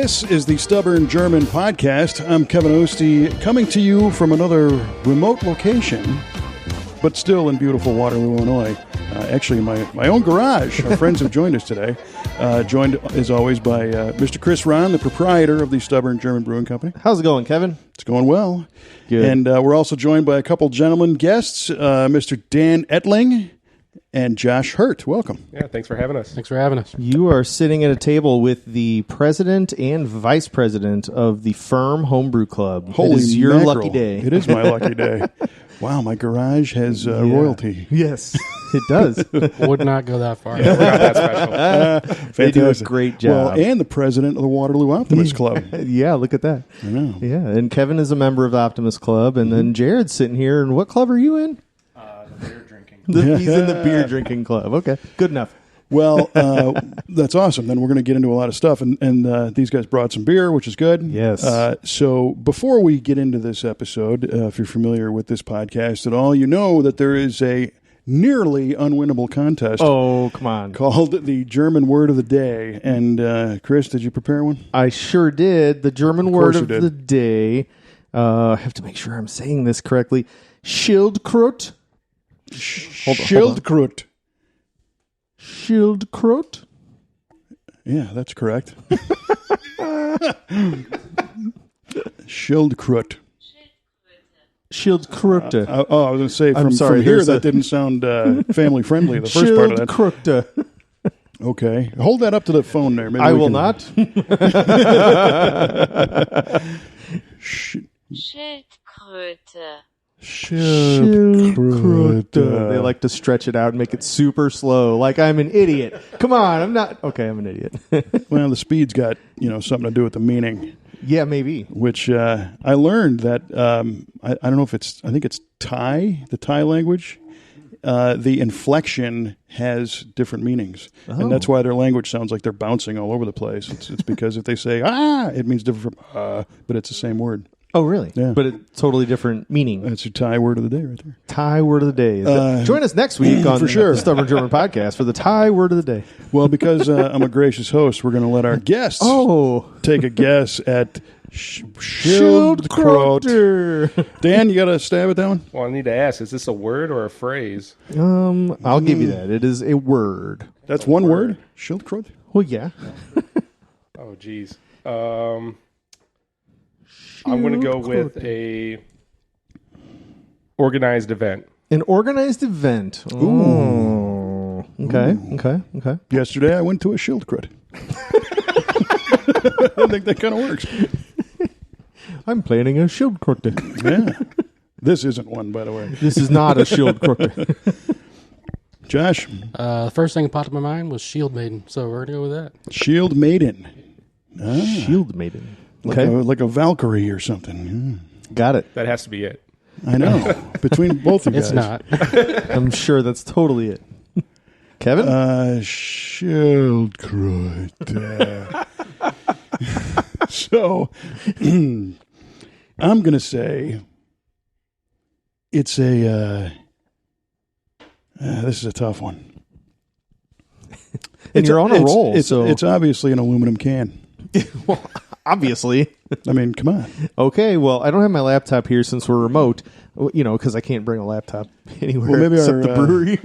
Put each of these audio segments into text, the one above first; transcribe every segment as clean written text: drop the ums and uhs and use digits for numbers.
This is the Stubborn German Podcast. I'm Kevin Ostie, coming to you from another remote location, but still in beautiful Waterloo, Illinois. Actually, my own garage. Our friends have joined us today. Joined, as always, by Mr. Chris Ron, the proprietor of the Stubborn German Brewing Company. How's it going, Kevin? It's going well. Good. And we're also joined by a couple gentlemen guests, Mr. Dan Ettling and Josh Hurt. Welcome. Yeah, thanks for having us. Thanks for having us. You are sitting at a table with the president and vice president of the Ferm Homebrew Club. Holy it is your mackerel. lucky day. It is my lucky day. Wow, my garage has royalty. Yes, it does. Would not go that far. Yeah, we're not that special. They do a great job. Well, and the president of the Waterloo Optimist Club. Yeah, look at that. I know. Yeah, and Kevin is a member of the Optimist Club, and then Jared's sitting here. And what club are you in? The beer drinking. He's in the beer drinking club. Okay, good enough. Well, that's awesome. Then we're going to get into a lot of stuff. And these guys brought some beer, which is good. Yes. So before we get into this episode, if you're familiar with this podcast at all, you know that there is a nearly unwinnable contest. Oh, come on. Called the German Word of the Day. And Chris, did you prepare one? I sure did. The German word you of did. the day. I have to make sure I'm saying this correctly. Schildkröte. Schildkröte. Schildkröte. Yeah, that's correct. Schildkröte. Schildkröte. I was going to say, I'm from sorry, here, there's that a- didn't sound family friendly, the first part of that. Schildkröte. Okay. Hold that up to the phone there. Maybe I we will can- not. Schildkröte. Schildkröte. They like to stretch it out and make it super slow, like I'm an idiot. Come on, I'm not. Okay, I'm an idiot. Well, the speed's got something to do with the meaning, Yeah, maybe. which I learned that I don't know if it's, I think it's Thai, the Thai language. The inflection has different meanings, and that's why their language sounds like they're bouncing all over the place. It's because if they say it means different from but it's the same word. Oh, really? Yeah. But it's totally different meaning. That's your Thai word of the day right there. Thai word of the day. Join us next week on for sure. the Stubborn German Podcast for the Thai word of the day. Well, because I'm a gracious host, we're going to let our guests take a guess at Schildkröte. Dan, you got a stab at that one? Well, I need to ask, is this a word or a phrase? I'll give you that. It is a word. That's one word? Schildkröte? Well, yeah. Oh, geez. I'm going to go with a organized event. An organized event. Oh. Okay. Yesterday, I went to a Schildkröte. I think that kind of works. I'm planning a Schildkröte. Yeah. This isn't one, by the way. This is not a Schildkröte. Josh, The first thing that popped in my mind was Shield Maiden, so we're going to go with that. Shield Maiden. Shield Maiden. Like a Valkyrie or something. Got it. That has to be it. I know. Between both of you It's guys. not. I'm sure that's totally it. Kevin? Schildkröte. So, I'm going to say it's a... this is a tough one. And you're on a roll. It's obviously an aluminum can. Well, obviously. I mean, come on. Okay, well, I don't have my laptop here since we're remote, because I can't bring a laptop anywhere Well, maybe except the brewery.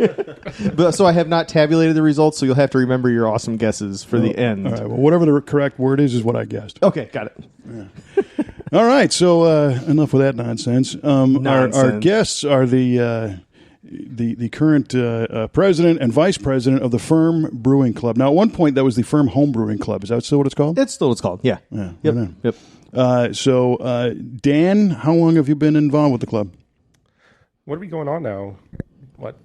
So I have not tabulated the results, so you'll have to remember your awesome guesses for the end. All right. Well, whatever the correct word is what I guessed. Okay, got it. All right. So enough with that nonsense. Our guests are the current president and vice president of the Ferm Brewing Club. Now, at one point, that was the Ferm Homebrew Club. Is that still what it's called? It's still what it's called, yeah. Yeah. Yep. Right on. Yep. So, Dan, how long have you been involved with the club? What are we going on now?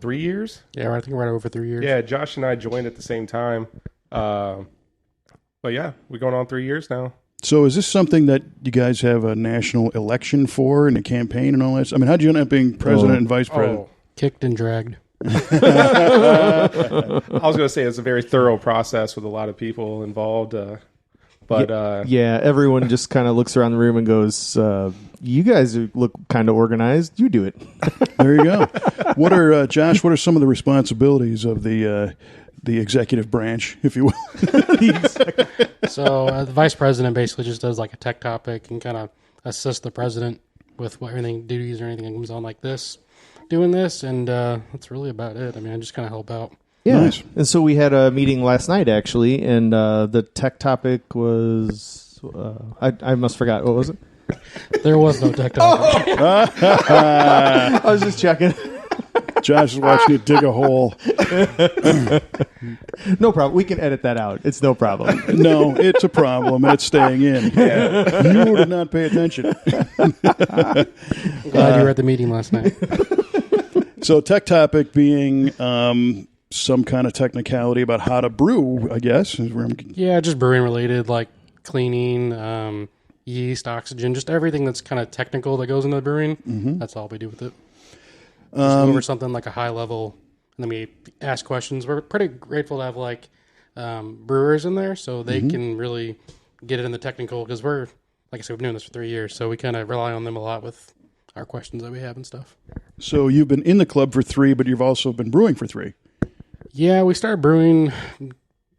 3 years? Yeah, I think we're right over 3 years. Yeah, Josh and I joined at the same time. But yeah, we're going on 3 years now. So is this something that you guys have a national election for and a campaign and all that? I mean, how did you end up being president and vice president? Kicked and dragged. I was going to say it's a very thorough process with a lot of people involved. But yeah, everyone just kind of looks around the room and goes, you guys look kind of organized. You do it. There you go. What are Josh? What are some of the responsibilities of the the executive branch, if you will. So the vice president basically just does like a tech topic and kind of assists the president with what anything duties or anything that comes on like this, doing this, and that's really about it. I mean, I just kind of help out. Yeah. Nice. And so we had a meeting last night, actually, and the tech topic was, I must forgot. What was it? There was no tech topic. I was just checking. Josh is watching you dig a hole. No problem. We can edit that out. It's no problem. No, it's a problem, and it's staying in. You did not pay attention. Glad you were at the meeting last night. So tech topic being some kind of technicality about how to brew, I guess. Is where Yeah, just brewing related, like cleaning, yeast, oxygen, just everything that's kind of technical that goes into the brewing. Mm-hmm. That's all we do with it. Just go over something like a high level, and then we ask questions. We're pretty grateful to have like brewers in there, so they can really get it in the technical, because we're, like I said, we've been doing this for 3 years, so we kind of rely on them a lot with our questions that we have and stuff. So you've been in the club for 3, but you've also been brewing for 3. Yeah, we started brewing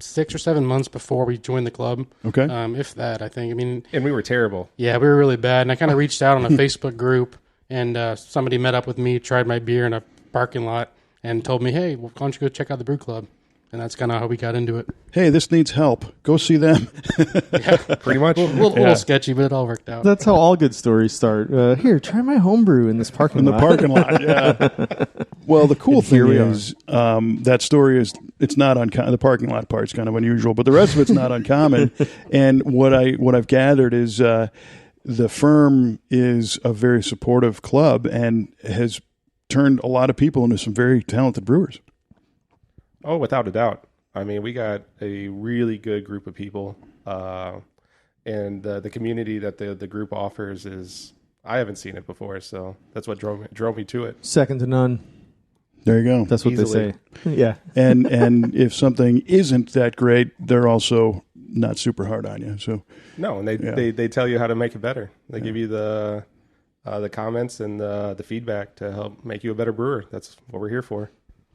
6 or 7 months before we joined the club. Okay. If that, I think. I mean, And we were terrible. yeah, we were really bad, and I kind of reached out on a Facebook group, and somebody met up with me, tried my beer in a parking lot, and told me, hey, why don't you go check out the brew club? And that's kind of how we got into it. Hey, this needs help. Go see them. Pretty much. A little sketchy, but it all worked out. That's how all good stories start. Here, try my homebrew in this parking In the lot. parking lot, yeah. Well, the cool thing we is that story is, it's not uncommon. The parking lot part's kind of unusual, but the rest of it's not uncommon. And what I've gathered is the firm is a very supportive club and has turned a lot of people into some very talented brewers. Oh, without a doubt. I mean, we got a really good group of people, and the community that the group offers is, I haven't seen it before, so that's what drove me to it. Second to none. There you go. That's what Easily. they say. Yeah. And if something isn't that great, they're also not super hard on you. So No, and they tell you how to make it better. They give you the comments and the feedback to help make you a better brewer. That's what we're here for.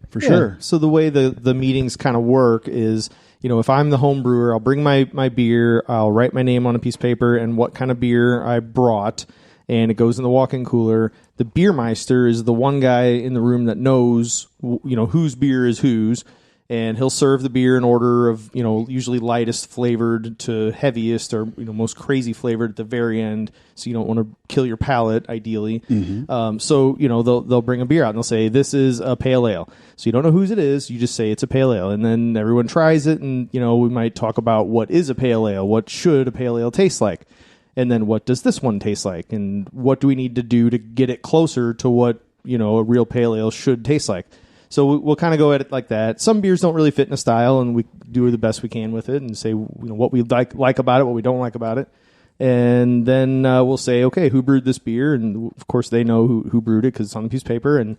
for sure. So the way the meetings kind of work is, if I'm the home brewer, I'll bring my beer, I'll write my name on a piece of paper and what kind of beer I brought, and it goes in the walk-in cooler. The beermeister is the one guy in the room that knows, whose beer is whose, and he'll serve the beer in order of, usually lightest flavored to heaviest, or, most crazy flavored at the very end. So you don't want to kill your palate, ideally. Mm-hmm. So, they'll bring a beer out and they'll say, this is a pale ale. So you don't know whose it is. You just say it's a pale ale. And then everyone tries it. And, we might talk about what is a pale ale? What should a pale ale taste like? And then what does this one taste like? And what do we need to do to get it closer to what, a real pale ale should taste like? So we'll kind of go at it like that. Some beers don't really fit in a style, and we do the best we can with it and say what we like about it, what we don't like about it. And then we'll say, okay, who brewed this beer? And, of course, they know who brewed it because it's on the piece of paper. And,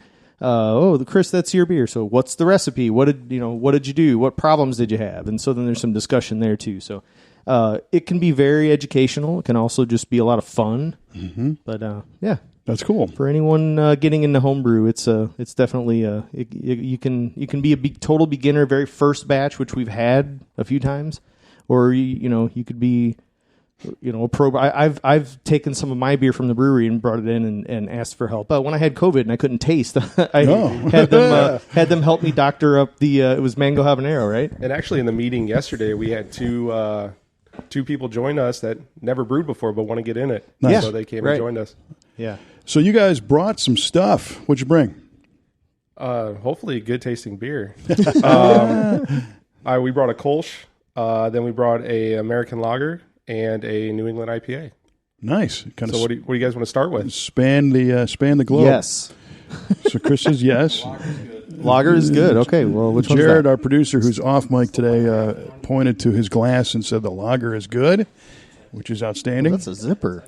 Chris, that's your beer. So what's the recipe? What did you do? What problems did you have? And so then there's some discussion there, too. So it can be very educational. It can also just be a lot of fun. Mm-hmm. But, yeah. That's cool. For anyone getting into homebrew, it's definitely you can be a total beginner, very first batch, which we've had a few times, or you could be a pro. I've taken some of my beer from the brewery and brought it in and asked for help. But when I had COVID and I couldn't taste, had them help me doctor up the it was mango habanero, right? And actually, in the meeting yesterday, we had two people join us that never brewed before but want to get in it. Nice. So they came Right. and joined us. Yeah. So you guys brought some stuff. What'd you bring? Hopefully, good tasting beer. We brought a Kolsch, then we brought a American Lager and a New England IPA. Nice. Kind So what do you guys want to start with? span the globe. Yes. So Chris says yes. Lager is good. Okay. Well, which one's Jared, that? our producer, who's off mic today, pointed to his glass and said the lager is good, which is outstanding. That's a zipper.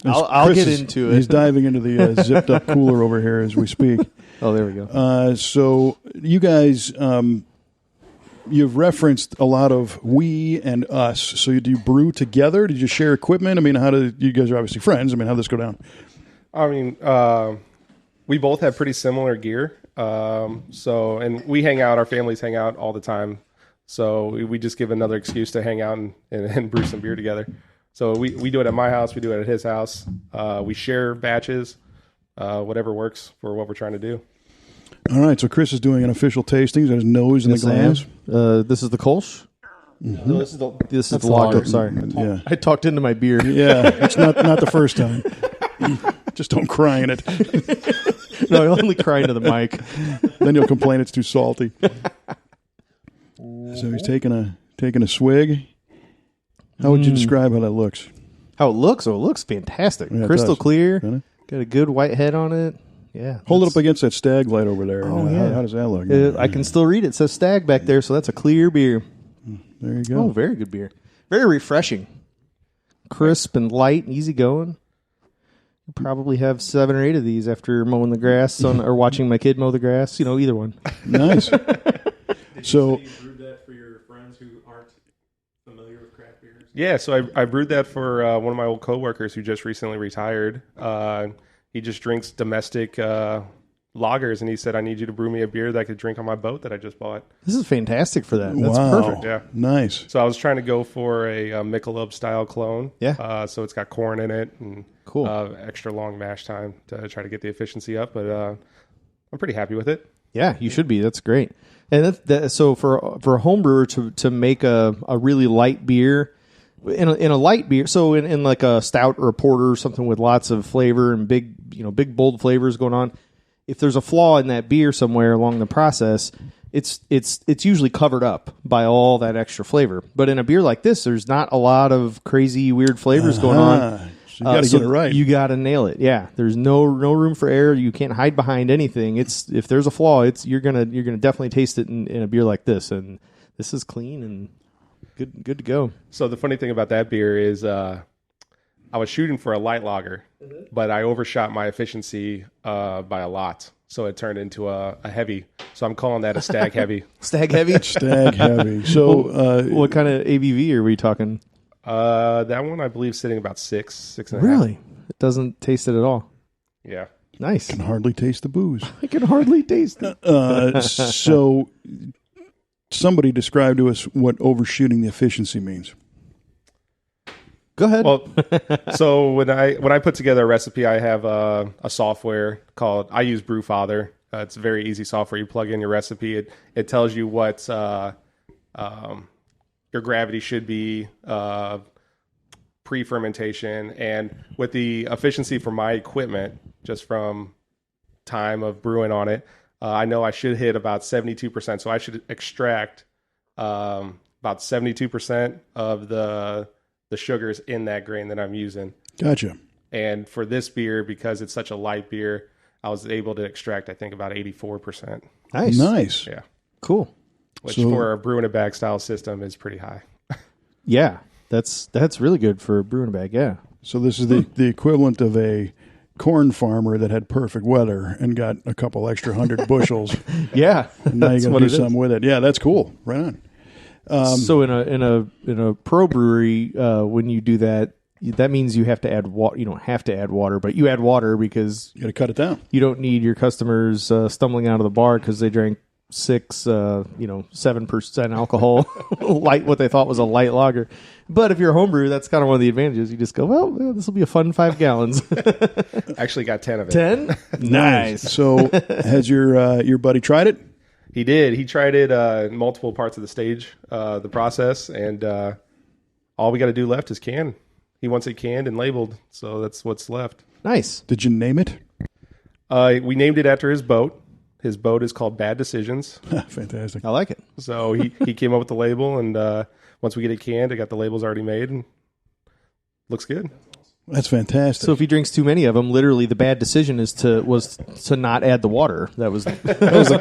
I'll Chris get is- into it. He's diving into the zipped up cooler over here as we speak. Oh, there we go. So you guys, you've referenced a lot of we and us. So do you brew together? Did you share equipment? I mean, you guys are obviously friends. I mean, how did this go down? I mean, we both have pretty similar gear. And we hang out, our families hang out all the time. So we just give another excuse to hang out and brew some beer together. So we do it at my house. We do it at his house. We share batches, whatever works for what we're trying to do. All right. So Chris is doing an official tasting. He's got his nose in the glass. This is the Kolsch. Mm-hmm. No, this is the lager. Sorry. Yeah. I talked into my beer. Yeah. It's not the first time. Just don't cry in it. No, I only cry into the mic. Then you'll complain it's too salty. So he's taking a swig. How would you describe how that looks? How it looks? Oh, it looks fantastic. Yeah, Crystal clear. Doesn't it? Got a good white head on it. Yeah. Hold it up against that stag light over there. Oh, yeah. How does that look? I can still read it. It says Stag back there, so that's a clear beer. There you go. Oh, very good beer. Very refreshing. Crisp and light, easy going. You probably have 7 or 8 of these after mowing the grass or watching my kid mow the grass. Either one. Nice. So you brewed that for your friends who aren't familiar with craft beers? Yeah, so I brewed that for one of my old coworkers who just recently retired. He just drinks domestic lagers, and he said, I need you to brew me a beer that I could drink on my boat that I just bought. This is fantastic for that. That's wow. perfect. Yeah. Nice. So I was trying to go for a Michelob-style clone. Yeah. So it's got corn in it and cool. Extra long mash time to try to get the efficiency up, but I'm pretty happy with it. Yeah, you should be. That's great. And so for a home brewer to make a really light beer, in a light beer, so in like a stout or a porter or something with lots of flavor and big bold flavors going on, if there's a flaw in that beer somewhere along the process, it's usually covered up by all that extra flavor. But in a beer like this, there's not a lot of crazy weird flavors going on. So you got to get it right. You got to nail it. Yeah, there's no room for error. You can't hide behind anything. If there's a flaw, you're gonna definitely taste it in a beer like this. And this is clean and good to go. So the funny thing about that beer is I was shooting for a light lager, but I overshot my efficiency by a lot. So it turned into a heavy. So I'm calling that a Stag Heavy. Stag Heavy? Stag Heavy. So what kind of ABV are we talking? That one, I believe, sitting about 6.5. Really? It doesn't taste it at all. Yeah. Nice. Can hardly taste the booze. I can hardly taste it. So somebody describe to us what overshooting the efficiency means. Go ahead. Well, so when I put together a recipe, I have a software called, I use Brewfather. It's very easy software. You plug in your recipe. It tells you what your gravity should be pre-fermentation. And with the efficiency for my equipment, just from time of brewing on it, I know I should hit about 72%. So I should extract about 72% of the sugars in that grain that I'm using. Gotcha. And for this beer, because it's such a light beer, I was able to extract, I think, about 84%. Nice. Yeah. Cool. Which for a brew in a bag style system is pretty high. Yeah. That's really good for a brew in a bag. Yeah. So this is the equivalent of a corn farmer that had perfect weather and got a couple extra 100 bushels. Yeah. And now you're going to do something with it. Yeah, that's cool. Right on. So in a pro brewery, when you do that, that means you have to add water. You don't have to add water, but you add water because You got to cut it down. you don't need your customers stumbling out of the bar because they drank 7% alcohol, what they thought was a light lager. But if you're a homebrew, that's kind of one of the advantages. You just go, well, this will be a fun 5 gallons. Actually got 10 of it. 10? Nice. So has your buddy tried it? He did. He tried it in multiple parts of the stage, the process, and all we got to do left is can. He wants it canned and labeled, so that's what's left. Nice. Did you name it? We named it after his boat. His boat is called Bad Decisions. Fantastic. I like it. So he came up with the label, and once we get it canned, I got the labels already made, and looks good. That's fantastic. So if he drinks too many of them, literally the bad decision was to not add the water. That was a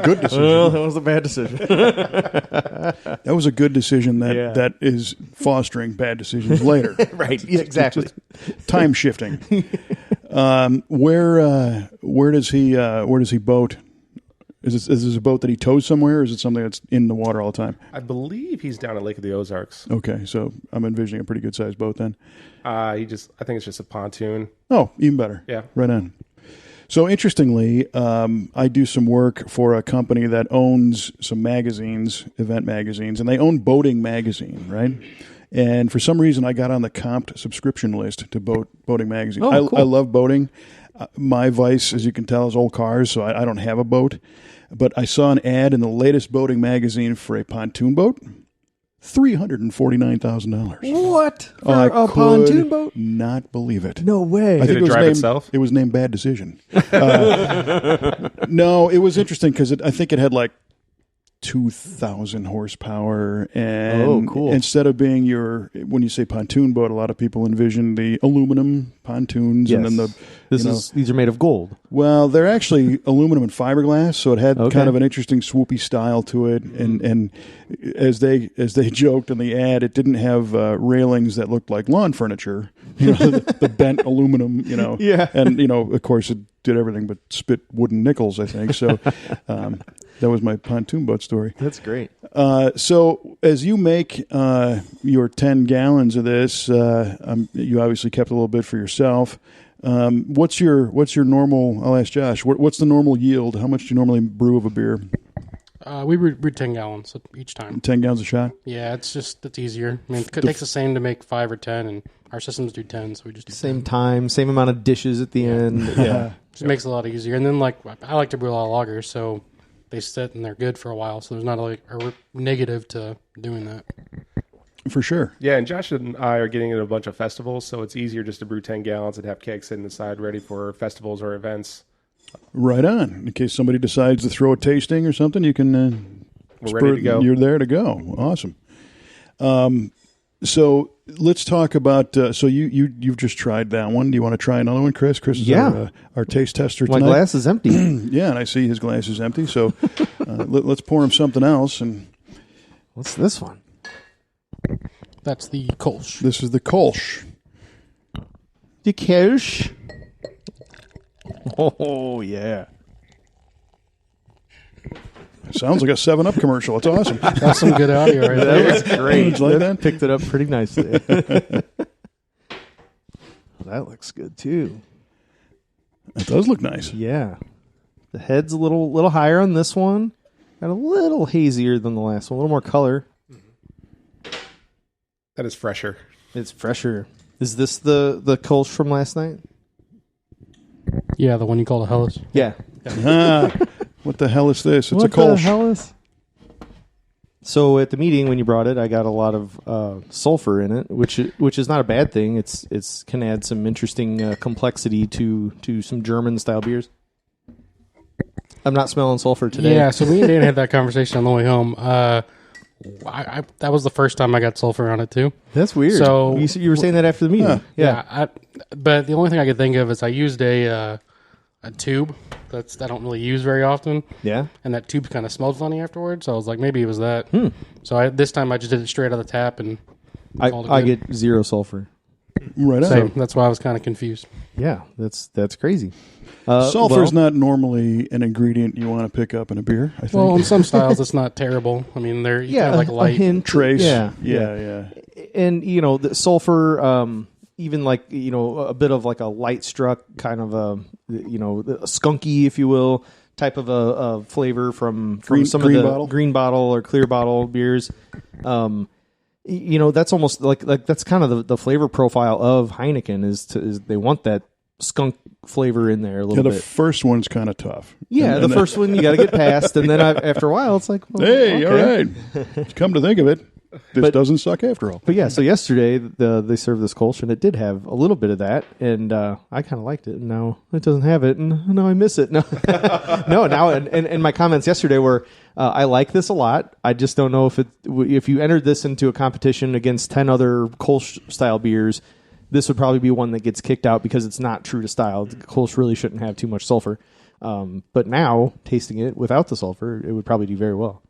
good decision. Well, that was a bad decision. That was a good decision that is fostering bad decisions later. Right. Yeah, exactly. Time shifting. Where does he boat? Is this a boat that he tows somewhere, or is it something that's in the water all the time? I believe he's down at Lake of the Ozarks. Okay, so I'm envisioning a pretty good sized boat then. I think it's just a pontoon. Oh, even better. Yeah. Right on. So interestingly, I do some work for a company that owns some magazines, event magazines, and they own Boating Magazine, right? And for some reason, I got on the comped subscription list to Boating Magazine. Oh, cool. I love boating. My vice, as you can tell, is old cars, so I don't have a boat. But I saw an ad in the latest boating magazine for a pontoon boat. $349,000. What? For I a pontoon boat? Not believe it. No way. I Did think it drive named, itself? It was named Bad Decision. No, it was interesting because I think it had like 2,000 horsepower, and cool. instead of being when you say pontoon boat, a lot of people envision the aluminum pontoons, and then these are made of gold. well, they're actually aluminum and fiberglass, so it had Okay. kind of an interesting swoopy style to it. And as they joked in the ad, it didn't have railings that looked like lawn furniture, the bent aluminum, Yeah. and of course it did everything but spit wooden nickels, I think. So that was my pontoon boat story. That's great. So as you make your 10 gallons of this, you obviously kept a little bit for yourself. What's your normal? I'll ask Josh. What's the normal yield? How much do you normally brew of a beer? We brew 10 gallons each time. 10 gallons a shot. Yeah, it's easier. I mean, it takes the same to make 5 or 10, and our systems do 10, so we just do Same 10. time, same amount of dishes at the end. Yeah. Just makes it a lot easier. And then, I like to brew a lot of lagers, so they sit and they're good for a while, so there's not a negative to doing that. For sure. Yeah, and Josh and I are getting into a bunch of festivals, so it's easier just to brew 10 gallons and have kegs sitting aside ready for festivals or events. Right on. In case somebody decides to throw a tasting or something, you can. We're ready to go. You're there to go. Awesome. So let's talk about. So you've just tried that one. Do you want to try another one, Chris? Chris is our taste tester My tonight. glass is empty. Yeah, and I see his glass is empty. So let's pour him something else. And What's this one? That's the Kolsch. this is the Kolsch. The Kolsch. Oh, yeah. Sounds like a 7-Up commercial. It's awesome. That's some good audio right there. That was great. Did you like that? Picked it up pretty nicely. That looks good, too. It does look nice. Yeah. The head's a little higher on this one. Got a little hazier than the last one. A little more color. That is fresher. It's fresher. Is this the Kolsch from last night? Yeah, the one you call a Hellas. Yeah. What the hell is this? It's What a Kolsch. the hell is? So at the meeting when you brought it, I got a lot of sulfur in it, which is not a bad thing. It's can add some interesting complexity to some German style beers. I'm not smelling sulfur today. Yeah, so me and Dan had that conversation on the way home. That was the first time I got sulfur on it too. That's weird. So you were saying that after the meeting. Yeah. But the only thing I could think of is I used a tube I don't really use very often. Yeah. And that tube kind of smelled funny afterwards. So I was like, maybe it was that. So this time I just did it straight out of the tap and I get zero sulfur. Right on. Same. That's why I was kind of confused. Yeah, that's crazy. Sulfur is not normally an ingredient you want to pick up in a beer, I think. Well, in some styles, it's not terrible. I mean, they're kind of like a light. hint. Trace. Yeah. And the sulfur, even like a bit of like a light struck kind of a skunky, if you will, type of a flavor from some of the bottle? green bottle or clear bottle beers. That's almost like that's kind of the flavor profile of Heineken is they want that skunk flavor in there a little The bit. first one's kind of tough. Yeah, And the first one you got to get past, and then after a while, it's like, well, Hey, okay. all right. Come to think of it, this doesn't suck after all. But yeah, so yesterday they served this Kolsch, and it did have a little bit of that, and I kind of liked it. And now it doesn't have it, and now I miss it. No, no. Now and my comments yesterday were, I like this a lot. I just don't know if you entered this into a competition against 10 other Kolsch style beers, this would probably be one that gets kicked out because it's not true to style. Kolsch really shouldn't have too much sulfur. But now, tasting it without the sulfur, it would probably do very well.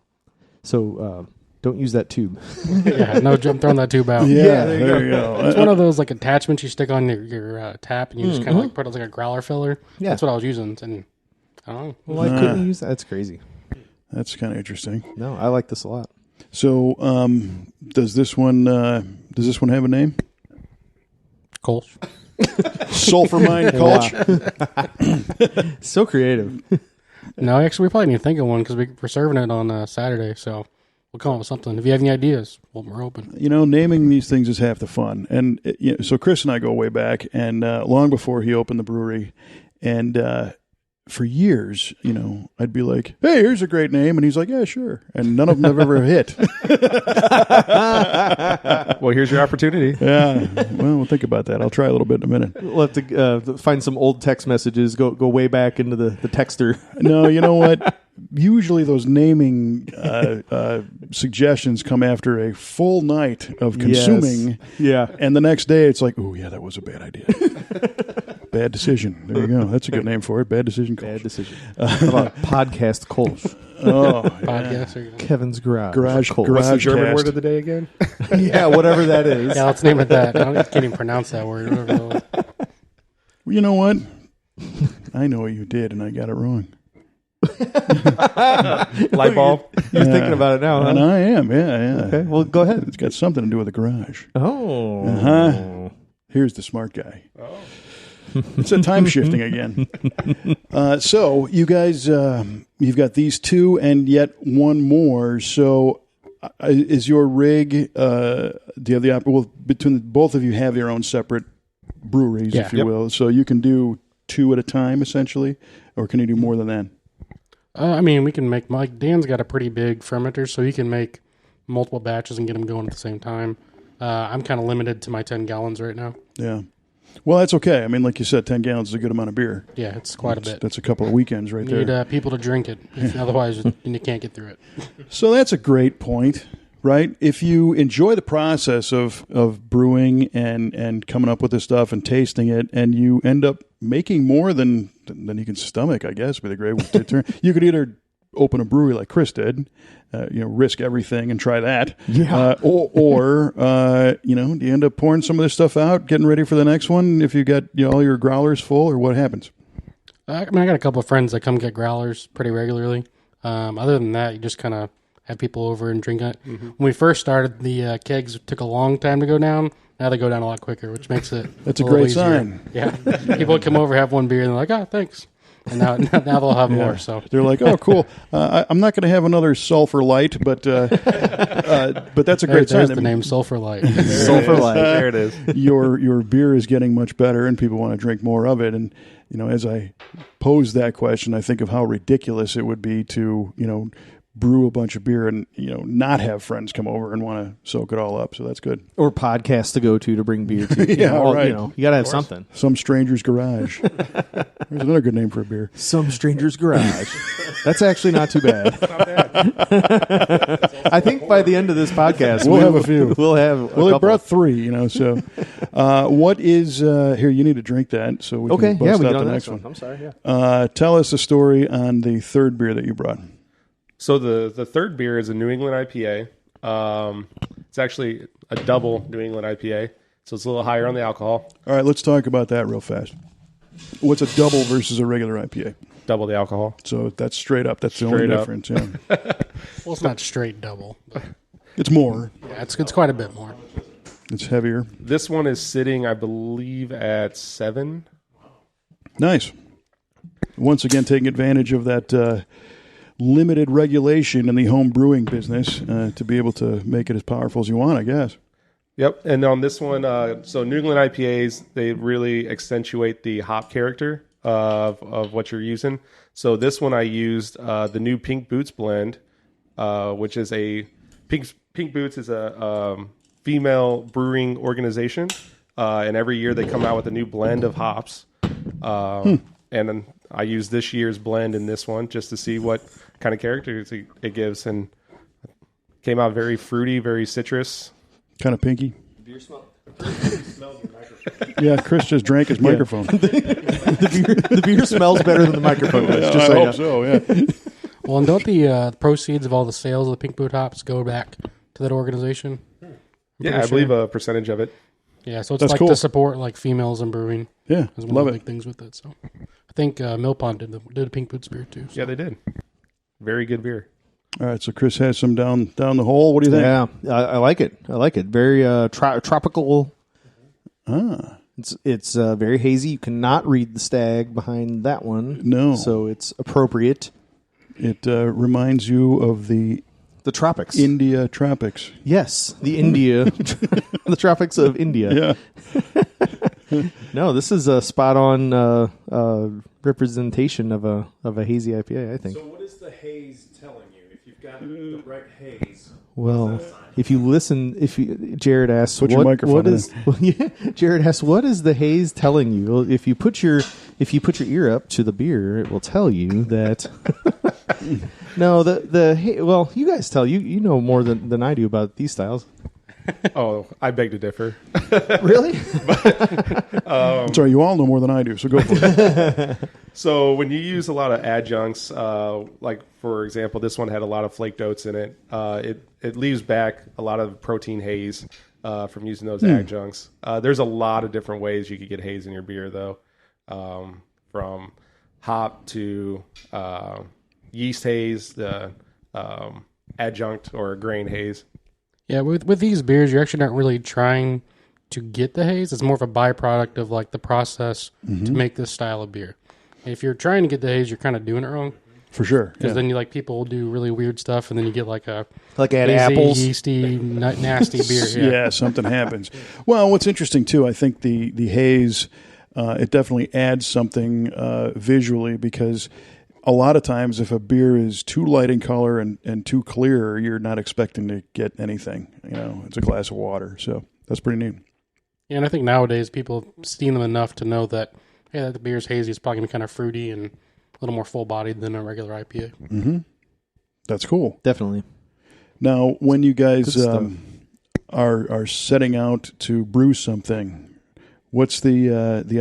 So don't use that tube. Yeah, no, I'm throwing that tube out. Yeah, there you go. It's one of those like attachments you stick on your tap, and you just kind of like put it like a growler filler. Yeah. That's what I was using, and I don't know. Why couldn't you use that? That's crazy. That's kind of interesting. No, I like this a lot. So, does this one have a name? Kolsch. Sulfur Mine Culch. So creative. No, actually, we probably need to think of one because we're serving it on Saturday. So we'll come up with something. If you have any ideas, well, we're open. Naming these things is half the fun. And so Chris and I go way back, and long before he opened the brewery, and for years, I'd be like, "Hey, here's a great name," and he's like, "Yeah, sure," and none of them have ever hit. Well, here's your opportunity. Yeah, well, we'll think about that. I'll try a little bit in a minute. We'll have to find some old text messages. Go way back into the texter. No, you know what? Usually those naming suggestions come after a full night of consuming. Yes. Yeah. And the next day it's like, oh, yeah, that was a bad idea. Bad decision. There you go. That's a good name for it. Bad decision. Bad decision. How about podcast Kolsch? Oh, Podcast. Or, Kevin's Garage. Garage What's the German cast. word of the day again? Yeah, whatever that is. yeah, let's name it that. I can't even pronounce that word. Whatever that was. Well, you know what? I know what you did, and I got it wrong. Light bulb. You're thinking about it now, huh? And I am, yeah. Okay, well, go ahead. It's got something to do with the garage. Oh. Uh-huh. Here's the smart guy. Oh. It's a time shifting again. So you guys, you've got these two and yet one more. So is your rig, do you have the between both of you have your own separate breweries, if you will. So you can do two at a time, essentially, or can you do more than that? I mean, we can make, Dan's got a pretty big fermenter, so he can make multiple batches and get them going at the same time. I'm kind of limited to my 10 gallons right now. Yeah. Well, that's okay. I mean, like you said, 10 gallons is a good amount of beer. Yeah, it's quite a bit. That's a couple of weekends right You there. need people to drink it. Otherwise, you can't get through it. So that's a great point, right? If you enjoy the process of brewing and coming up with this stuff and tasting it, and you end up making more than you can stomach, I guess, with a great turn. You could either open a brewery like Chris did, risk everything and try that. Yeah. Or do you end up pouring some of this stuff out, getting ready for the next one if you got all your growlers full, or what happens? I got a couple of friends that come get growlers pretty regularly. Other than that, you just kind of have people over and drink it. Mm-hmm. When we first started, the kegs took a long time to go down. Now they go down a lot quicker, which makes it That's a little great easier. sign. Yeah. People would come over, have one beer, and they're like, oh, thanks. And now they'll have more. So they're like, "Oh, cool! I'm not going to have another Sulfur Light, but that's a great sign." There's the name Sulfur Light. Sulfur Light. There it is. Your beer is getting much better, and people want to drink more of it. And as I pose that question, I think of how ridiculous it would be to brew a bunch of beer and not have friends come over and want to soak it all up. So that's good. Or podcasts to go to bring beer to. Right. You got to have something. Some stranger's garage. There's another good name for a beer. Some stranger's garage. That's actually not too bad. I think by the end of this podcast, we'll have a few. We'll have. Well, they brought three. So what is here? You need to drink that so we can bust out the next one. I'm sorry. Yeah. Tell us a story on the third beer that you brought. So the third beer is a New England IPA. It's actually a double New England IPA, so it's a little higher on the alcohol. All right, let's talk about that real fast. What's a double versus a regular IPA? Double the alcohol. So that's straight up. That's the only difference. Yeah. Well, it's not straight double. It's more. Yeah, it's quite a bit more. It's heavier. This one is sitting, I believe, at 7. Nice. Once again, taking advantage of that limited regulation in the home brewing business to be able to make it as powerful as you want, I guess. Yep. And on this one, so New England IPAs, they really accentuate the hop character of what you're using. So this one I used the new Pink Boots blend, which is a Pink Boots is a female brewing organization, and every year they come out with a new blend of hops. And then I used this year's blend in this one just to see what kind of characters it gives, and came out very fruity, very citrus. Kind of pinky. The beer smells your microphone. Yeah, Chris just drank his microphone. the beer smells better than the microphone does. Just I so you hope so, yeah. Well, and don't the proceeds of all the sales of the Pink Boot hops go back to that organization? Yeah, I believe a percentage of it. Yeah, so it's That's like cool. to support like females in brewing. Yeah, Is one love of the it. big things with it. So I think Mill Pond did a Pink Boots beer too. So. Yeah, they did. Very good beer. All right, so Chris has some down the hole. What do you think? Yeah, I like it. I like it. Very tropical. Ah, It's very hazy. You cannot read the stag behind that one. No. So it's appropriate. It reminds you of the The tropics. India tropics. Yes, the India, the tropics of India. Yeah. No, this is a spot on representation of a hazy IPA, I think. So what is the haze telling you? If you've got the right haze, Well, if you listen, Jared asks, Put your microphone what in. is? Well, yeah, Jared asks, what is the haze telling you? Well, if you put your ear up to the beer, it will tell you that. No, well, you guys tell you know more than I do about these styles. Oh, I beg to differ. Really? Sorry, you all know more than I do, so go for it. So when you use a lot of adjuncts, like for example, this one had a lot of flaked oats in it. It leaves back a lot of protein haze from using those adjuncts. There's a lot of different ways you could get haze in your beer, though, from hop to yeast haze, the adjunct or grain haze. Yeah, with these beers, you're actually not really trying to get the haze. It's more of a byproduct of like the process to make this style of beer. If you're trying to get the haze, you're kind of doing it wrong. For sure. Because then people will do really weird stuff, and then you get like a Like add hazy, apples. yeasty, nasty beer. Yeah, something happens. Well, what's interesting, too, I think the haze, it definitely adds something visually, because a lot of times if a beer is too light in color and too clear, you're not expecting to get anything. You know, it's a glass of water. So that's pretty neat. Yeah, and I think nowadays people have seen them enough to know that, hey, the beer's hazy. It's probably going to be kind of fruity and a little more full-bodied than a regular IPA. Mm-hmm. That's cool. Definitely. Now, when you guys Good stuff. are setting out to brew something, what's the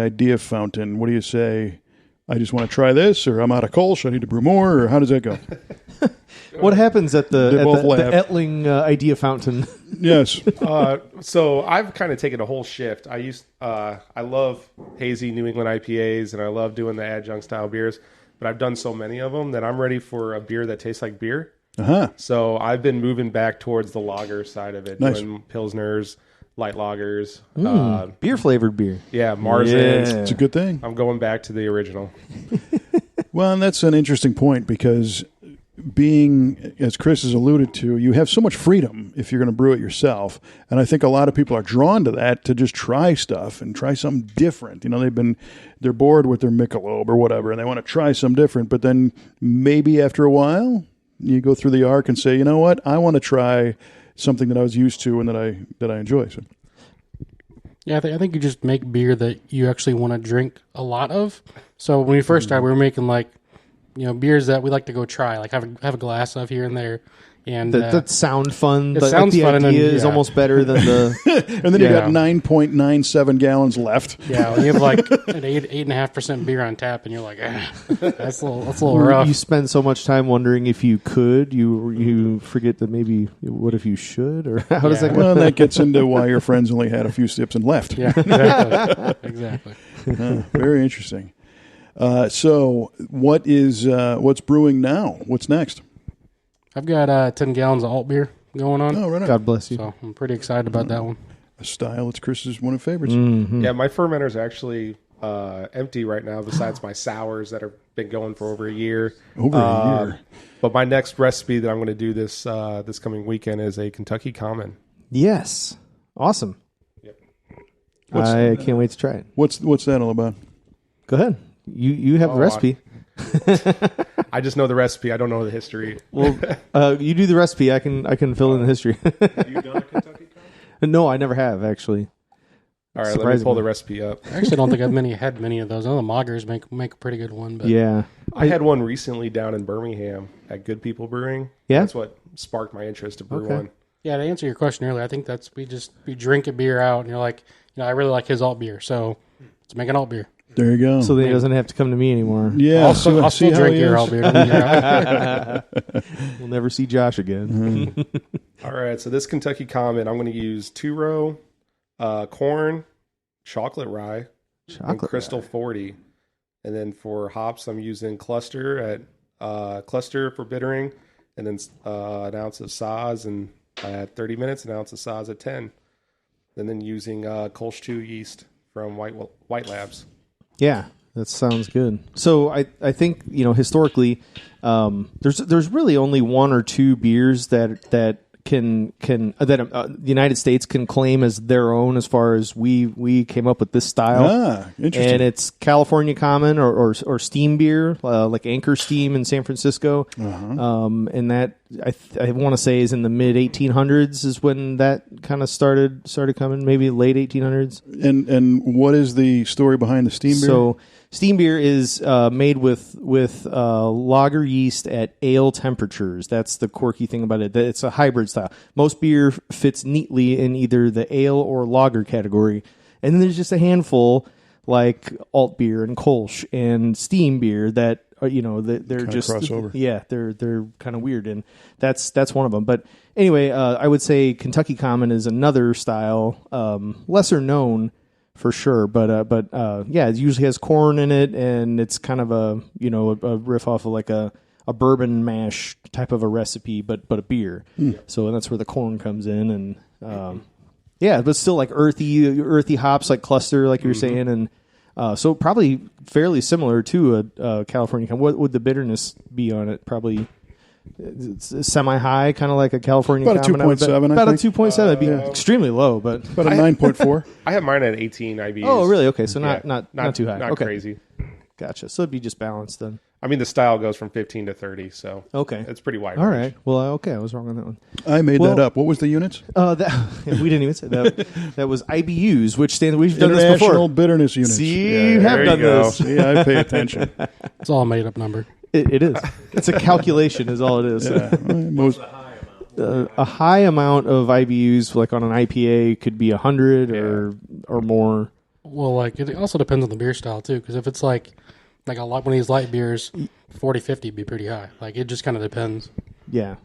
idea fountain? What do you say? I just want to try this, or I'm out of Kolsch, I need to brew more, or how does that go? What happens at the laugh. Etling idea fountain? Yes. So I've kind of taken a whole shift. I love hazy New England IPAs, and I love doing the adjunct style beers, but I've done so many of them that I'm ready for a beer that tastes like beer. Uh-huh. So I've been moving back towards the lager side of it, Nice. doing pilsners, light lagers, Beer flavored beer. yeah, Marzens. It's a good thing. I'm going back to the original. Well, and that's an interesting point, because being, as Chris has alluded to, you have so much freedom if you're going to brew it yourself. And I think a lot of people are drawn to that, to just try stuff and try something different. You know, they're bored with their Michelob or whatever, and they want to try something different. But then maybe after a while, you go through the arc and say, you know what, I want to try something that I was used to and that I enjoy. So. Yeah, I think you just make beer that you actually want to drink a lot of. So when we first started, we were making beers that we like to go try, like have a glass of here and there. And That sound fun. It but sounds the fun, and idea then, is yeah. almost better than the. And then you Yeah. got 9.97 gallons left. yeah, when you have like an 8.5% beer on tap, and you're like, that's a little rough. You spend so much time wondering if you could. You forget that maybe what if you should, or how does Yeah. that go? Well, that gets into why your friends only had a few sips and left. Yeah, exactly. Very interesting. So what's brewing now? What's next? I've got 10 gallons of alt beer going on, Oh, right on. God bless you. so I'm pretty excited about that one. A style that's Chris's one of his favorites. Yeah, my fermenter's actually empty right now, besides my sours that have been going for over a year. Over a year. But my next recipe that I'm going to do this coming weekend is a Kentucky Common. Yes, awesome. Yep. I can't wait to try it. What's that all about? Go ahead. You have the recipe. I just know the recipe. I don't know the history. Well, you do the recipe. I can fill in the history. Have you done a Kentucky Common? No, I never have actually. All right, let me Surprisingly. pull the recipe up. I actually don't think I've had many of those. I know the Moggers make a pretty good one, but Yeah. I had one recently down in Birmingham at Good People Brewing. Yeah? That's what sparked my interest to brew Okay. one. yeah. To answer your question earlier, I think that's we drink a beer out, and you're like, I really like his alt beer, so let's make an alt beer. There you go. So then he doesn't have to come to me anymore. yeah, I'll still see how drink he your is? alt beer. We'll never see Josh again. All right, so this Kentucky Common, I'm going to use 2-row corn, chocolate rye, and Chocolate. Crystal 40. And then for hops, I'm using cluster for bittering, and then an ounce of Saaz, and at 30 minutes, an ounce of Saaz at 10. And then using Kolsch 2 yeast from White Labs. Yeah, that sounds good. So I think historically, there's really only one or two beers that the United States can claim as their own as far as we came up with this style. Interesting. And it's California Common or steam beer, like Anchor Steam in San Francisco. And that I want to say is in the mid 1800s is when that kind of started coming, maybe late 1800s. And what is the story behind the steam beer? So steam beer is made with lager yeast at ale temperatures. That's the quirky thing about it. It's a hybrid style. Most beer fits neatly in either the ale or lager category. And then there's just a handful like alt beer and Kolsch and steam beer that they're kinda just crossover. Yeah, they're kind of weird, and that's one of them. But anyway, I would say Kentucky Common is another style, lesser known. For sure, but yeah, it usually has corn in it, and it's kind of a riff off of like a bourbon mash type of a recipe, but a beer. So and that's where the corn comes in, and yeah, but still like earthy hops like cluster, like you were saying, and so probably fairly similar to a California. What would the bitterness be on it? Probably. It's semi-high, kind of like a California about a Common. 2.7. About a 2.7. That'd be extremely low, but about a 9.4. I have mine at 18 IBUs. Oh, really? Okay, so not too high. Not Okay. crazy. Gotcha. So it'd be just balanced then. I mean, the style goes from 15 to 30, so Okay. it's pretty wide. All range. right. Well, okay, I was wrong on that one. I made that up. What was the units? We didn't even say that. That was IBUs, which stands. We've done this International before. bitterness units. See, Yeah, you have there done you go. this. See, I pay attention. It's all a made up number. It is. It's a calculation, is all it is. Yeah. Most, A high amount of IBUs, like on an IPA, could be 100 or more. Well, like it also depends on the beer style too, because if it's like a lot one of these light beers, 40, 50 would be pretty high. Like it just kind of depends. Yeah.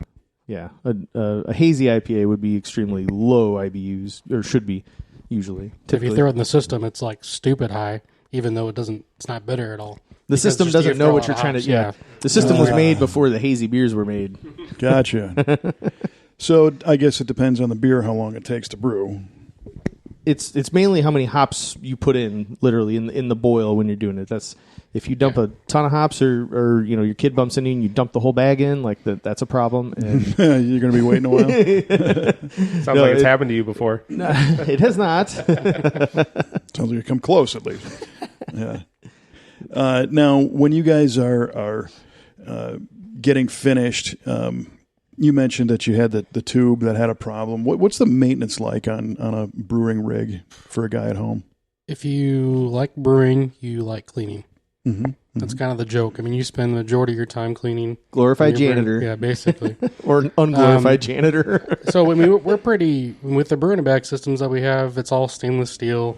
A hazy IPA would be extremely low IBUs, or should be usually. If you throw it in the system, it's like stupid high, even though it's not bitter at all. The system doesn't know what you're trying to. Yeah, the system was made before the hazy beers were made. gotcha. So I guess it depends on the beer how long it takes to brew. It's mainly how many hops you put in, literally in the boil when you're doing it. That's if you dump a ton of hops, or your kid bumps into you and you dump the whole bag in, like that's a problem. And You're going to be waiting a while. Sounds like it's happened to you before. it has not. Sounds like you come close at least. Yeah. Now, when you guys are getting finished, you mentioned that you had the tube that had a problem. What's the maintenance like on a brewing rig for a guy at home? If you like brewing, you like cleaning. Mm-hmm. That's kind of the joke. I mean, you spend the majority of your time cleaning. Glorified when you're janitor. brewing. Yeah, basically. Or an unglorified janitor. So I mean, we're pretty with the brewing bag systems that we have. It's all stainless steel.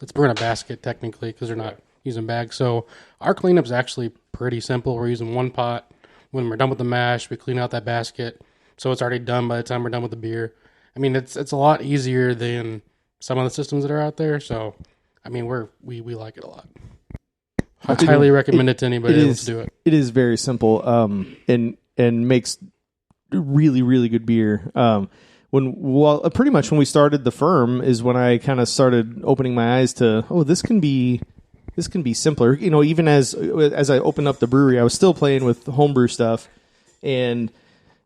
It's brewing a basket technically because they're not using bags. So our cleanup's actually pretty simple. We're using one pot. When we're done with the mash, we clean out that basket, so it's already done by the time we're done with the beer. I mean, it's a lot easier than some of the systems that are out there. So, I mean, we like it a lot. I highly recommend it to anybody that wants to do it. It is very simple, and makes really, really good beer. Pretty much when we started the firm is when I kind of started opening my eyes to, this can be simpler. Even as I opened up the brewery, I was still playing with homebrew stuff, and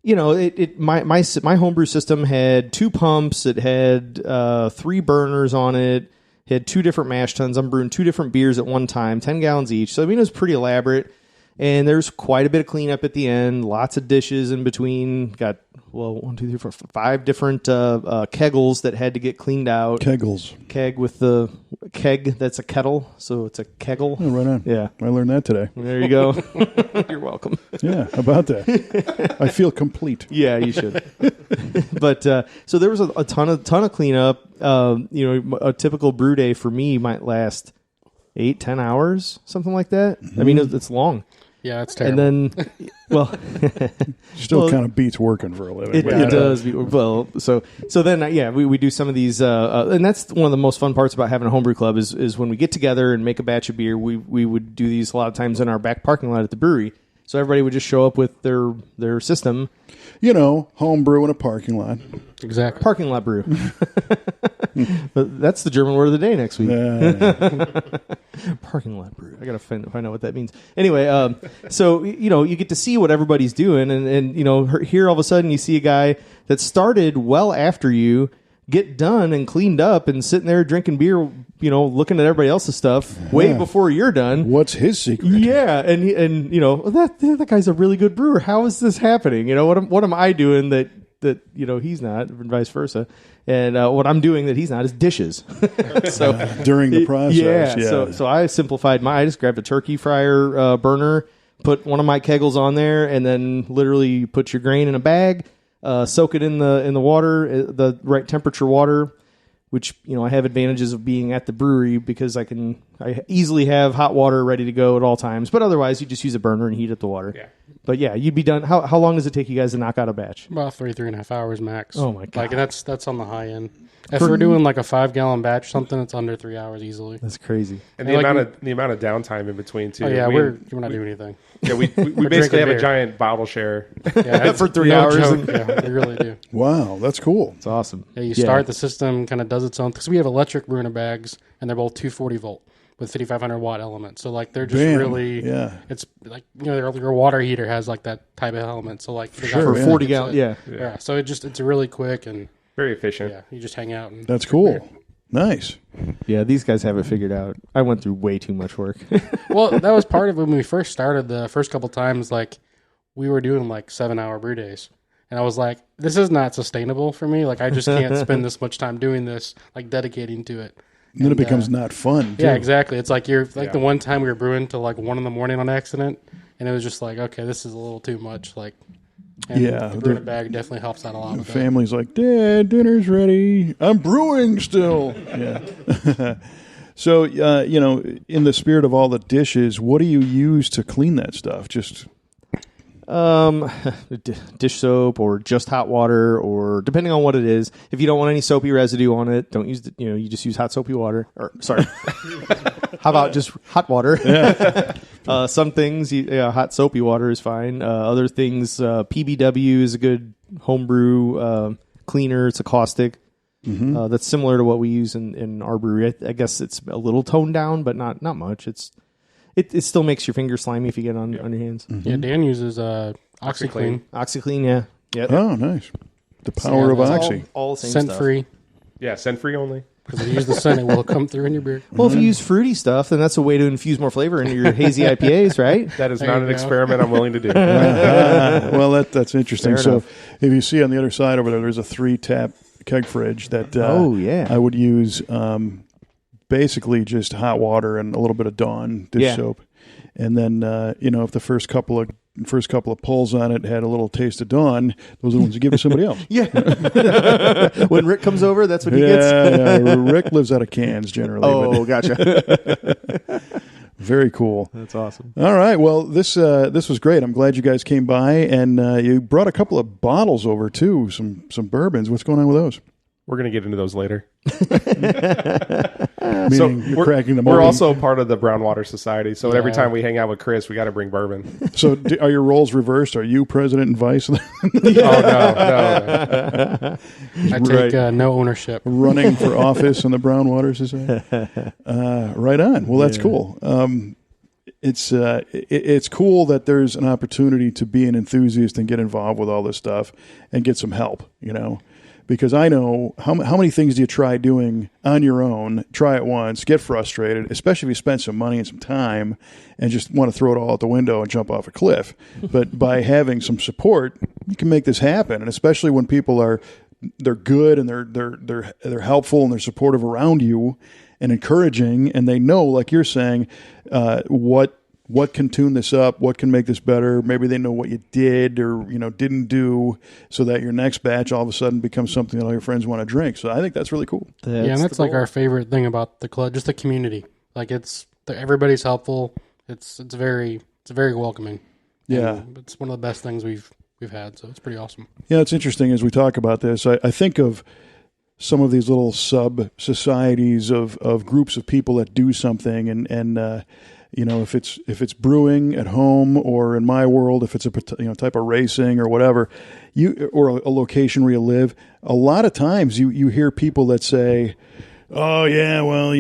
my homebrew system had 2 pumps. It had 3 burners on it. It had 2 different mash tuns. I'm brewing 2 different beers at one time, 10 gallons each. So I mean, it was pretty elaborate. And there's quite a bit of cleanup at the end. Lots of dishes in between. Got 1, 2, 3, 4, 5 different kegels that had to get cleaned out. Kegels. Keg with the keg. That's a kettle, so it's a kegel. Oh, right on. Yeah, I learned that today. there you go. You're welcome. Yeah, how about that? I feel complete. Yeah, you should. But so there was a ton of cleanup. A typical brew day for me might last 8-10 hours, something like that. I mean, it's long. Yeah, it's terrible. And then, Still kind of beats working for a living. It does. So then, we do some of these, and that's one of the most fun parts about having a homebrew club is when we get together and make a batch of beer. We would do these a lot of times in our back parking lot at the brewery. So everybody would just show up with their system. Homebrew in a parking lot. Exactly. Parking lot brew. But that's the German word of the day next week. Parking lot brew. I got to find out what that means. Anyway, so, you get to see what everybody's doing. And here all of a sudden you see a guy that started well after you get done and cleaned up and sitting there drinking beer, looking at everybody else's stuff way before you're done. What's his secret? Yeah, and that guy's a really good brewer. How is this happening? What am I doing that he's not, and vice versa. And what I'm doing that he's not is dishes. So during the process, So I simplified I just grabbed a turkey fryer burner, put one of my kegels on there, and then literally put your grain in a bag. Soak it in the water, the right temperature water, which I have advantages of being at the brewery because I easily have hot water ready to go at all times. But otherwise, you just use a burner and heat up the water. Yeah. But yeah, you'd be done. How long does it take you guys to knock out a batch? About 3.5 hours max. Oh my god! That's on the high end. If we're doing like a 5-gallon batch or something, it's under 3 hours easily. That's crazy. And the amount of downtime in between too. Oh yeah, we're not doing anything. Yeah, we basically have a giant bottle share. Yeah, for 3 hours. Yeah, we really do. Wow, that's cool. It's awesome. Yeah, you start the system, kind of does its own because we have electric Bruner bags, and they're both 240 volt with 5,500 watt elements. So they're just really, it's like your water heater has like that type of element. So for 40 gallons, yeah. So it's really quick and very efficient. Yeah, you just hang out. And that's cool. Nice. Yeah, these guys have it figured out. I went through way too much work. Well, that was part of when we first started. The first couple times, we were doing 7-hour brew days. And I was like, this is not sustainable for me. I just can't spend this much time doing this, dedicating to it. And then it becomes not fun, too. Yeah, exactly. It's you're the one time we were brewing till 1 in the morning on accident, and it was just okay, this is a little too much. And the Bruner bag definitely helps out a lot. The family's like, Dad, dinner's ready. I'm brewing still. Yeah. So, in the spirit of all the dishes, what do you use to clean that stuff? Just dish soap or just hot water, or depending on what it is. If you don't want any soapy residue on it, don't use you just use hot soapy water. Or sorry, how about just hot water? Yeah. Some things, hot soapy water is fine. Other things, PBW is a good homebrew cleaner. It's a caustic. Mm-hmm. That's similar to what we use in our brewery. I guess it's a little toned down, but not much. It still makes your fingers slimy if you get on your hands. Mm-hmm. Yeah, Dan uses OxyClean. OxyClean, yeah. Yep. Oh, nice. The power of Oxy. All the same scent stuff. Free. Yeah, scent free only. Because if you use the scent, it will come through in your beer. Well, if you use fruity stuff, then that's a way to infuse more flavor into your hazy IPAs, right? That is not an experiment I'm willing to do. Well, that's interesting. Fair so enough. If you see on the other side over there, there's a 3-tap keg fridge that I would use basically just hot water and a little bit of Dawn dish soap. And then, if the first couple of pulls on it had a little taste of Dawn, those are the ones you give to somebody else. Yeah. When Rick comes over, that's what he gets. Yeah. Rick lives out of cans generally. Oh, gotcha. Very cool. That's awesome. All right. Well, this was great. I'm glad you guys came by, and you brought a couple of bottles over too. Some bourbons. What's going on with those? We're going to get into those later. Meaning you're cracking them. We're also part of the Brown Water Society, so every time we hang out with Chris, we got to bring bourbon. So are your roles reversed? Are you president and vice? Oh, no. I take no ownership. Running for office in the Brown Water Society? Right on. Well, that's cool. It's cool that there's an opportunity to be an enthusiast and get involved with all this stuff and get some help, Because I know how many things do you try doing on your own, try it once, get frustrated, especially if you spend some money and some time and just want to throw it all out the window and jump off a cliff. But by having some support, you can make this happen. And especially when people they're good and they're helpful and they're supportive around you and encouraging, and they know, like you're saying, what can tune this up, what can make this better. Maybe they know what you did or didn't do, so that your next batch all of a sudden becomes something that all your friends want to drink. So I think that's really cool. And that's our favorite thing about the club, just the community. Everybody's helpful. It's very welcoming. Yeah, and it's one of the best things we've had. So it's pretty awesome. Yeah, it's interesting as we talk about this. I think of some of these little sub societies of groups of people that do something, and if it's brewing at home, or in my world, if it's a type of racing or whatever, or a location where you live, a lot of times you hear people that say, "Oh yeah, well,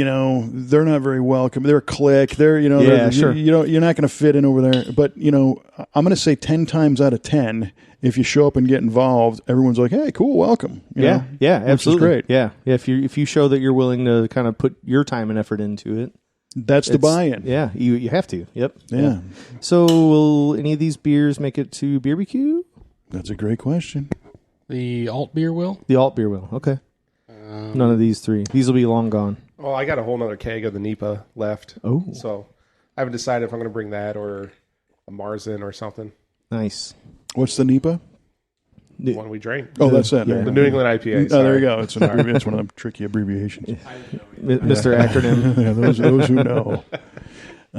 they're not very welcome. They're a clique. Sure. You're not going to fit in over there." But I'm going to say 10 times out of 10, if you show up and get involved, everyone's like, "Hey, cool, welcome." Yeah, absolutely, which is great. Yeah. If you show that you're willing to kind of put your time and effort into it, that's the buy-in. Yeah, you have to. Yep. Yeah. So, will any of these beers make it to BBQ? That's a great question. The alt beer will. The alt beer will. Okay. None of these three. These will be long gone. Oh, I got a whole nother keg of the NEPA left. Oh. So I haven't decided if I'm going to bring that or a Marzen or something. Nice. What's the NEPA? The one we drank. Oh, that's it. Yeah. The New England IPA. Oh, there you go. It's one of them tricky abbreviations. Mr. Acronym. Yeah, those who know.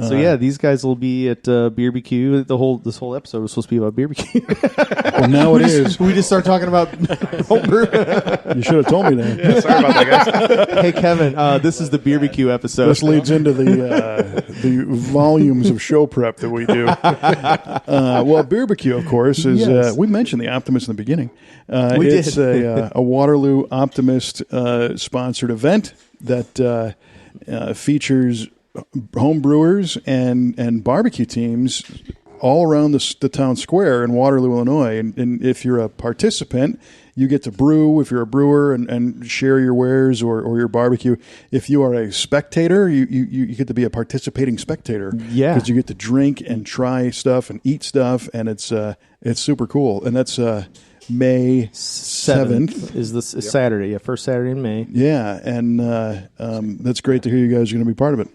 So yeah, these guys will be at BBQ. This whole episode was supposed to be about BBQ. Well, now it is. We just start talking about homebrew. You should have told me that. Yeah, sorry about that, guys. Hey Kevin, this is the BBQ episode. This leads into the volumes of show prep that we do. Well, BBQ, of course, is Yes. we mentioned the Optimist in the beginning. We It's did. a Waterloo Optimist sponsored event that features home brewers and barbecue teams all around the town square in Waterloo, Illinois. And if you're a participant, you get to brew if you're a brewer and share your wares or your barbecue. If you are a spectator, you get to be a participating spectator. Yeah. Because you get to drink and try stuff and eat stuff, and it's super cool. And that's May 7th. is Saturday. Yeah, first Saturday in May. Yeah, and that's great to hear you guys are going to be part of it.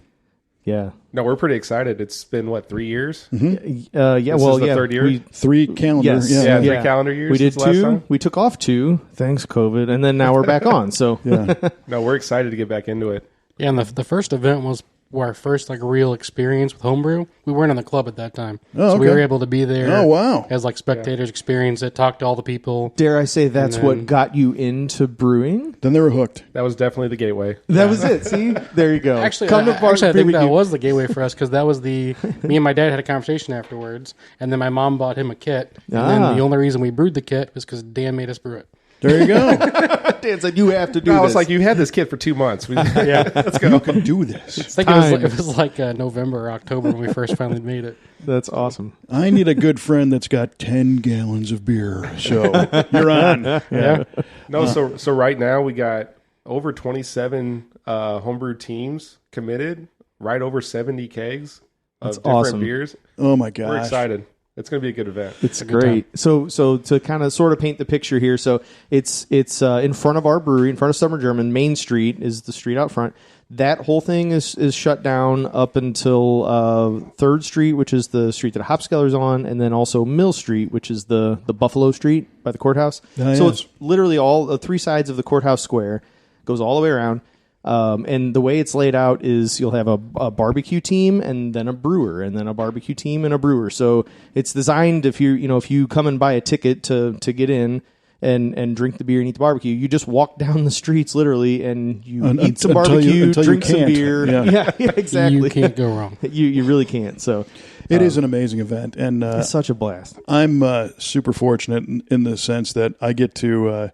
Yeah. No, we're pretty excited. It's been, 3 years? Yeah. This Well, is the yeah. third year? 3 calendar. Yes. Yeah. Yeah, 3 calendar years We did since last 2. time? We took off 2. Thanks COVID, and then now we're back on. So Yeah. No, we're excited to get back into it. Yeah, and the first event was our first real experience with homebrew. We weren't in the club at that time, Oh, so we okay. were able to be there. Oh, wow. As spectators, experience it, talk to all the people. dare I say that's And then- what got you into brewing? Then they were hooked. That was definitely the gateway. That was it. See, there you go. Actually, Come to I think that BBQ. was the gateway for us because that was me and my dad had a conversation afterwards, and then my mom bought him a kit. And then the only reason we brewed the kit was because Dan made us brew it. There you go. Dan said you have to do No, I this. was like, you had this kit for 2 months. Yeah, Let's go. You can do this. I think it was November or October when we first finally made it. That's awesome. I need a good friend that's got 10 gallons of beer. So you're on. Yeah. No, so right now we got over 27 homebrew teams committed, right over 70 kegs of different awesome. beers. Oh my gosh. We're excited. It's going to be a good event. It's great. So to kind of sort of paint the picture here, so it's in front of our brewery, in front of Summer German. Main Street is the street out front. That whole thing is shut down up until 3rd Street, which is the street that Hopskeller's on, and then also Mill Street, which is the Buffalo Street by the courthouse. Oh, so yes. it's literally all 3 sides of the courthouse square, goes all the way around. And the way it's laid out is you'll have a barbecue team and then a brewer and then a barbecue team and a brewer. So it's designed if you come and buy a ticket to get in and drink the beer and eat the barbecue, you just walk down the streets literally and you eat some barbecue, until you drink some can't. beer. Yeah. Yeah, exactly. You can't go wrong. You really can't. So It is an amazing event. And it's such a blast. I'm super fortunate in the sense that I get to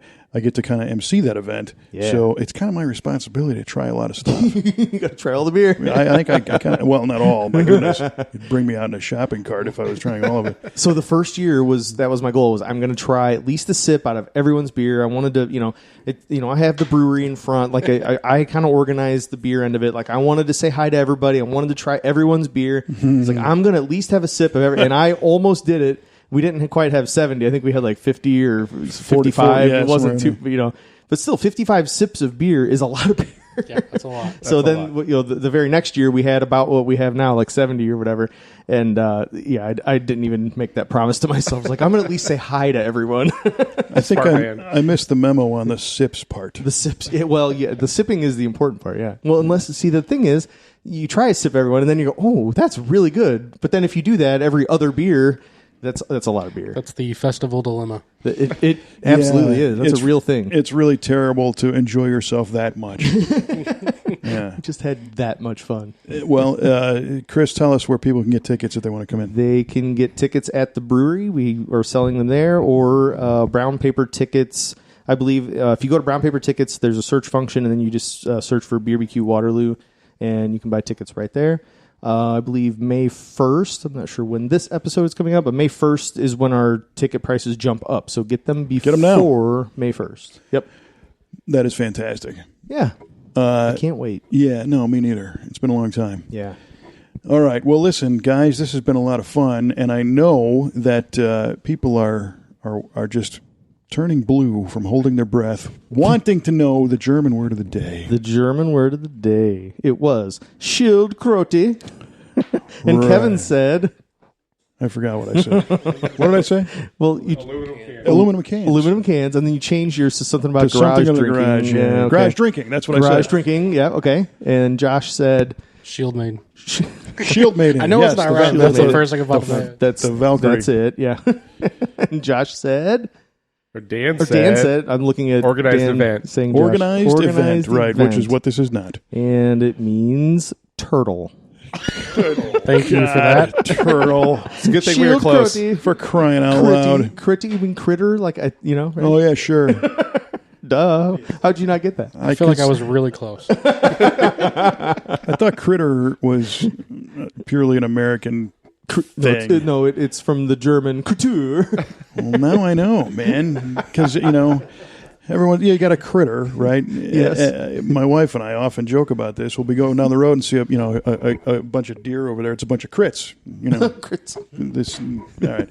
kind of MC that event. Yeah. So it's kind of my responsibility to try a lot of stuff. You got to try all the beer. I think I kind of, well, not all. My goodness, it'd bring me out in a shopping cart if I was trying all of it. So the first year that was my goal, was I'm going to try at least a sip out of everyone's beer. I wanted to, I have the brewery in front. Like I kind of organized the beer end of it. Like I wanted to say hi to everybody. I wanted to try everyone's beer. It's like, I'm going to at least have a sip of and I almost did it. We didn't quite have 70. I think we had like 50 or 55. yeah, it wasn't somewhere too, but still 55 sips of beer is a lot of beer. Yeah, that's a lot. So then, the very next year we had about what we have now, like 70 or whatever. And I didn't even make that promise to myself. I was like, I'm going to at least say hi to everyone. I think Smart man. I missed the memo on the sips part. The sips. Yeah, the sipping is the important part. Yeah. Well, the thing is, you try a sip everyone, and then you go, oh, that's really good. But then if you do that, every other beer, That's a lot of beer. That's the festival dilemma. It absolutely Yeah, is. That's a real thing. It's really terrible to enjoy yourself that much. Yeah. We just had that much fun. Well, Chris, tell us where people can get tickets if they want to come in. They can get tickets at the brewery. We are selling them there, or Brown Paper Tickets. I believe if you go to Brown Paper Tickets, there's a search function, and then you just search for BBQ Waterloo, and you can buy tickets right there. I believe May 1st. I'm not sure when this episode is coming up, but May 1st is when our ticket prices jump up. So get them before May 1st. Yep. That is fantastic. Yeah. I can't wait. Yeah, no, me neither. It's been a long time. Yeah. All right. Well, listen, guys, this has been a lot of fun, and I know that people are just turning blue from holding their breath, wanting to know the German word of the day. The German word of the day. It was Schildkröte. And Right. Kevin said... I forgot what I said. What did I say? Well, you... Aluminum cans. Aluminum cans, and then you changed yours to something about To garage something in the drinking. garage. Yeah. okay. Garage drinking. That's what I Garage said. drinking, yeah, okay. And Josh said... Shield maiden. Shield maiden. I know yes, it's not the right. Val- That's maiden. the first thing about that. That's The Valkyrie. That's it, yeah. And Josh said... Or Dan Or said. Dan said... I'm looking at Organized Dan event. saying Josh. Organized event, right, which is what this is not. And it means turtle. Thank you for that. Turtle. It's a good thing we were close. Schildkröte. For crying out loud. Critty, you mean critter? Like, right? Oh, yeah, sure. Duh. How'd you not get that? I feel like I was really close. I thought critter was purely an American thing. No, it's from the German couture. Well, now I know, man. Because, everyone, you got a critter, right? Yes. My wife and I often joke about this. We'll be going down the road and see a bunch of deer over there. It's a bunch of crits. Crits. This. All right.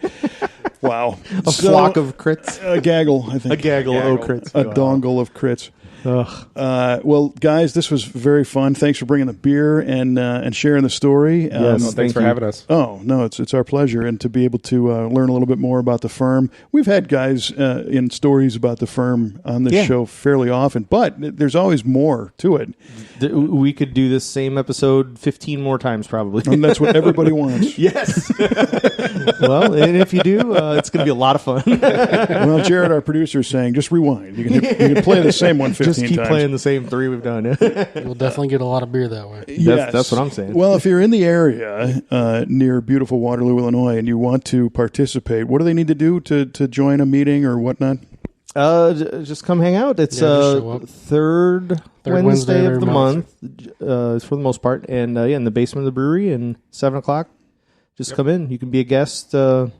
Wow. A flock of crits. A gaggle, I think. A gaggle of crits. A dongle of crits. Ugh. Well, guys, this was very fun. Thanks for bringing the beer and sharing the story. Yes. Thanks for having us. Oh, no, it's our pleasure. And to be able to learn a little bit more about the firm. We've had guys in stories about the firm on this show fairly often, but there's always more to it. We could do this same episode 15 more times, probably. And that's what everybody wants. Yes. Well, and if you do, it's going to be a lot of fun. Well, Jared, our producer, is saying, just rewind. You can play the same one 15 Just keep times. playing the same 3 we've done. You'll definitely get a lot of beer that way. Yes. That's what I'm saying. Well, if you're in the area near beautiful Waterloo, Illinois, and you want to participate, what do they need to do to join a meeting or whatnot? Just come hang out. It's just show up. third Third Wednesday Wednesday of of the every month, for the most part. And in the basement of the brewery, and 7:00. Just come in. You can be a guest, and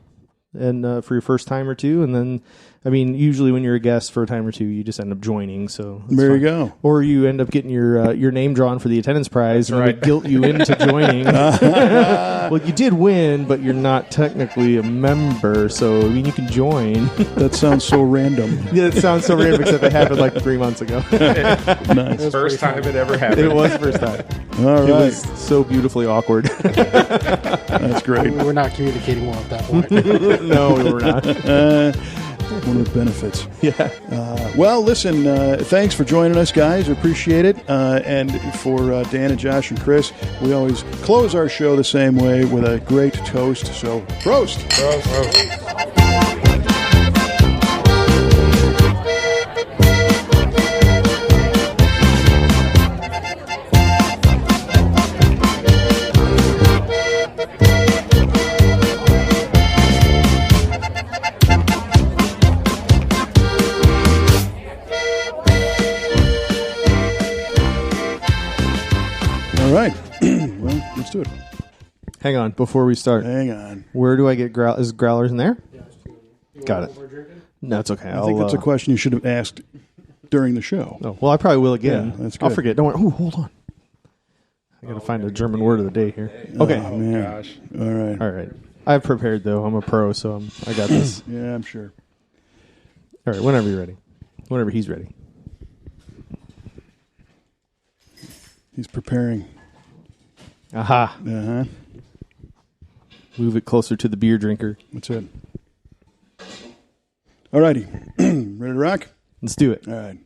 for your first time or two, and then. I mean, usually when you're a guest for a time or two, you just end up joining. So that's There fine. you go. Or you end up getting your name drawn for the attendance prize, and right. it would guilt you into joining. Well, you did win, but you're not technically a member, so I mean, you can join. That sounds so random. Yeah, it sounds so random, except it happened like 3 months ago. Nice. First time it ever happened. It was the first time. All It right. was so beautifully awkward. That's great. We were not communicating well at that point. No, we were not. One of the benefits. Yeah. Well, listen, thanks for joining us, guys. Appreciate it. And for Dan and Josh and Chris, we always close our show the same way with a great toast. So, Prost. All right. Well, let's do it. Hang on, before we start. Hang on. Where do I get is growlers in there? Got it. No, it's okay. I think that's a question you should have asked during the show. Oh, well, I probably will again. Yeah, that's I'll good. forget. Don't worry. Oh, hold on. I got to find a German word of the day here. Okay. Oh, man. Gosh. All right. All right. I've prepared, though. I'm a pro, so I got this. Yeah, I'm sure. All right, whenever you're ready. Whenever he's ready. He's preparing. Aha. Uh-huh. Move it closer to the beer drinker. That's it. All righty. Ready to rock? Let's do it. All right.